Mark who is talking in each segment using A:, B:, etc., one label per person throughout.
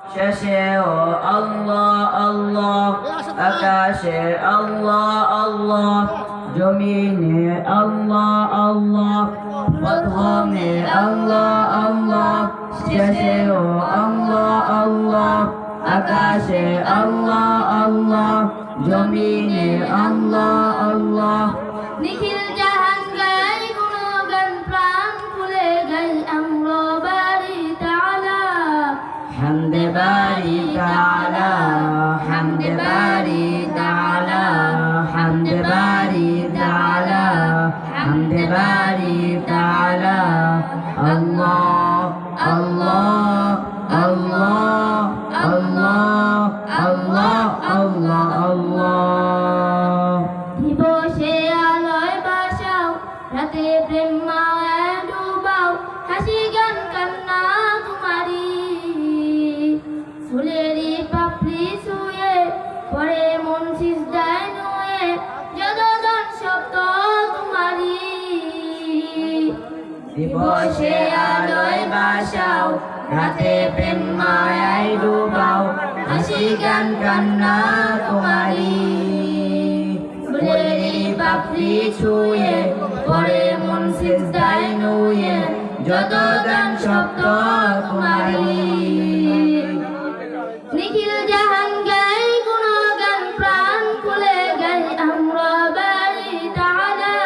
A: শেষেও আল্লাহ আল্লাহ, আকাশে আল্লাহ আল্লাহ, জমিনে আল্লাহ আল্লাহ, প্রথমে আল্লাহ আল্লাহ, শেষেও আল্লাহ আল্লাহ, আকাশে আল্লাহ আল্লাহ, জমিনে আল্লাহ আল্লাহ।
B: নিখিল জাহান গাই গুণগান, প্রাণ খুলে গাই আমরা বাড়ি তাআলা।
A: হামদে বারি তাআলা, হামদে বারি তাআলা, হামদে বারি তাআলা, হামদে বারি তাআলা। আল্লাহ আল্লাহ আল্লাহ আল্লাহ আল্লাহ আল্লাহ আল্লাহ।
B: দিবসে আলোয় বাসাও, রাতে প্রেম মায়ায় ডুবাও, হাসি গান কান্না তোমারি। ফুলেরই পাপড়ি ছুঁয়ে পরে মন সিজদায় নুয়ে, যতদান শব্দ তোমারি।
A: দিবসে আলোয় বাসাও, রাতে প্রেম মায়ায় ডুবাও, হাসি গান কান্না তোমারি। ফুলেরই পাপড়ি ছুঁয়ে পরে মন সিজদায় নুয়ে, যত গান শব্দ তোমারি।
B: নিখিল জাহান গাই গুণগান, প্রাণ খুলে গাই আমরা বাড়ি তাআলা।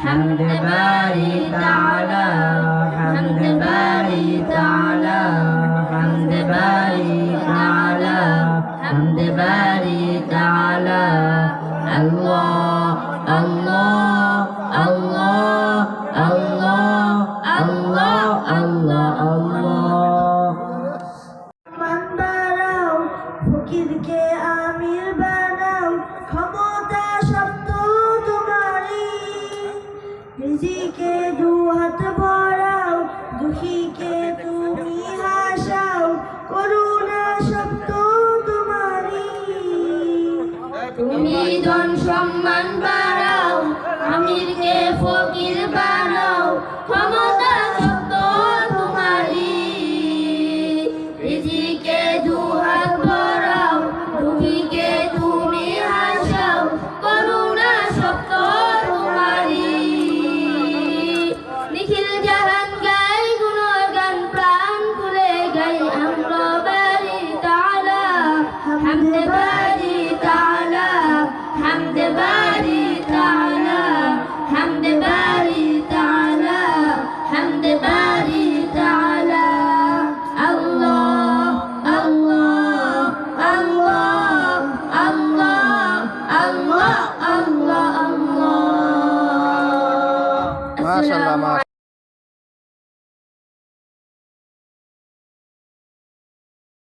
A: হামদে বারি তাআলা, হামদে বারি তাআলা, হামদে বারি তাআলা, হামদে বারি তাআলা। আল্লাহ আল্লাহ আল্লাহ আল্লাহ আল্লাহ আল্লাহ আল্লাহ।
C: মান বাড়াও, ফকিরকে আমির বানাও, ক্ষমতা শব্দ তোমারই। রিজিকে দুহাত ভরাও, দুঃখীকে তুমি হাসাও, করুণা শব্দ তোমারই।
B: তুমি ধন সম্মান বাড়াও, আমিরকে ফকির বানাও, ক্ষমতা শব্দ তোমারি। রিজিকে দুহাত ভরাও, দুঃখীকে তুমি হাসাও, করুণা শব্দ তোমারি। নিখিল জাহান গাই গুণগান, প্রাণ খুলে গাই আমরা বাড়ি তাআলা। হামদে বাড়ি তাআলা, হামদে বাড়ি তাআলা, হামদে বাড়ি তাআলা, হামদে বাড়ি তাআলা। আল্লাহ আল্লাহ আল্লাহ আল্লাহ আল্লাহ আল্লাহ আল্লাহ।
D: মাশাআল্লাহ।